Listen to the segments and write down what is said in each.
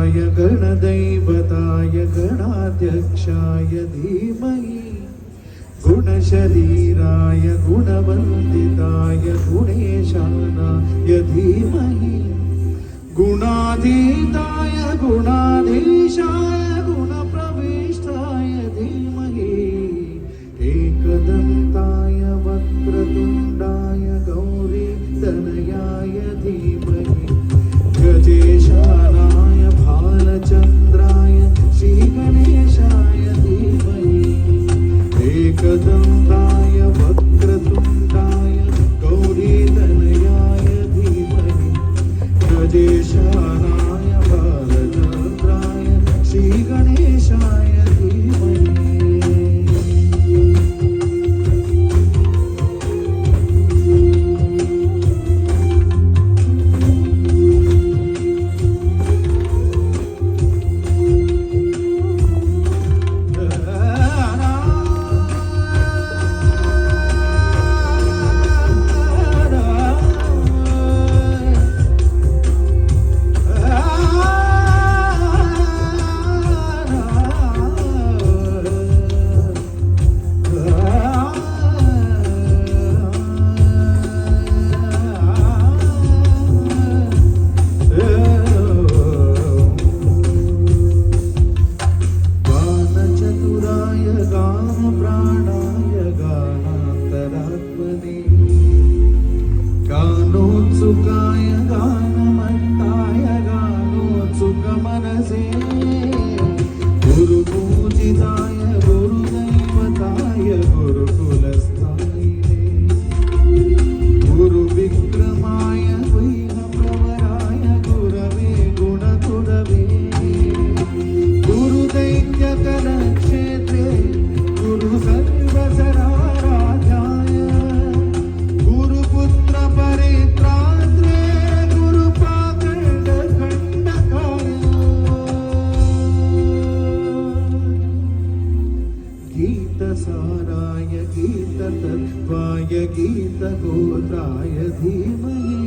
गणाध्यक्षाय गणदैवताय गणाध्यक्षाय धीमहि गुणशरीराय गुणवन्दिताय गुणेशानाय धीमहि गुणाधीताय गुणाधीशाय गुणप्रविष्टाय धीमहि एकदन्ताय वक्रतुण्डाय गौरीतनयाय धीमहि गजेशानाय भालचन्द्राय श्रीगणेशाय धीमहि एकदन्ताय वक्रतुण्डाय गौरीतनयाय धीमहि गजेशानाय भालचन्द्राय श्रीगणेशाय धीमहि गानोत्सुकाय गानमत्ताय गानोत्सुकमनसे गुरुपूजिताय गुरुदैवताय गुरुकुलस्थायिने गुरुविक्रमाय गुह्यप्रवराय गुरवे गुणगुरवे गुरुदैत्यकरक्षेत्रे गुरुसर्वसराराध्याय गुरुपुत्रपरित्रात्रे गुरुपाखण्डखण्डकाय गीतसाराय गीततत्त्वाय गीतगोत्राय धीमहि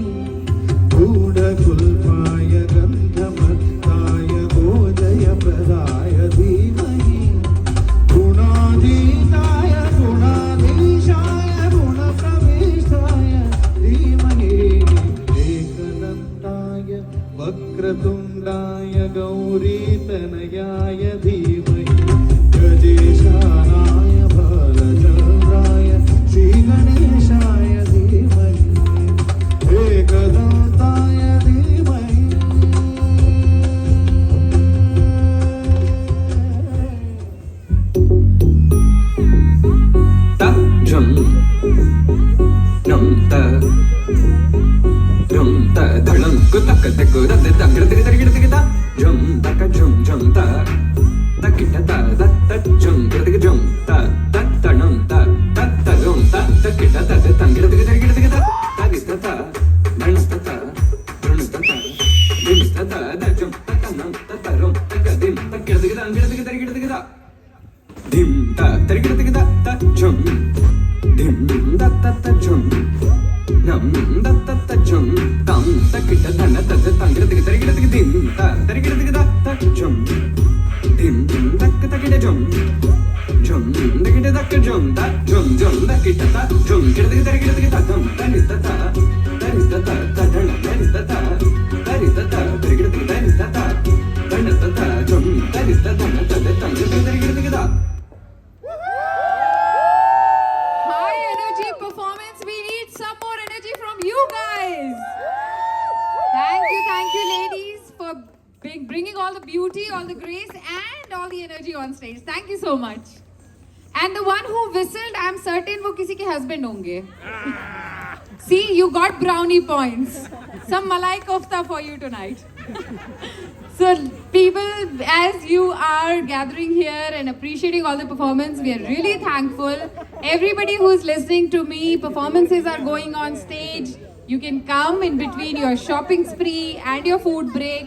गूढकुल्पाय गन्धमत्ताय गोजयप्रदाय धीमहि गुणाधीताय गुणाधीशाय गुणप्रविष्टाय धीमहि एकदन्ताय वक्रतुण्डाय गौरीतनयाय धीमहि गजेशानाय भालचन्द्राय श्रीगणेशाय धीमहि एकदन्ताय धीमहि ta jum num ta dhalam ku tak tak da da da gir gir gir gir ta jum tak jum ta kita ta da ta jum gir gir jum ta num ta jum ta kita ta da gir gir gir gir ta ta gis ta dhan ta dhan ta dim ta da jum ta num ta rum ta dim ta gir gir ta dim ta gir gir ta jum dim da ta jum nam da ta jum tam ta kita dhan ta tangir dim ta gir ta jum dim da ta kita jum da kita da jum da jum da kita ta jum gir ta tam ta nis ta dhan ta nis ta gir ta jum ta nis ta dhan ta tangir ta High energy performance. We need some more energy from you guys. Thank you, ladies, for bringing all the beauty, all the grace, and all the energy on stage. Thank you so much. And the one who whistled, I'm certain वो किसी के husband होंगे. See, you got brownie points. Some malai kofta for you tonight. So people, as you are gathering here and appreciating all the performance, we are really thankful. Everybody who's listening to me, performances are going on stage. You can come in between your shopping spree and your food break.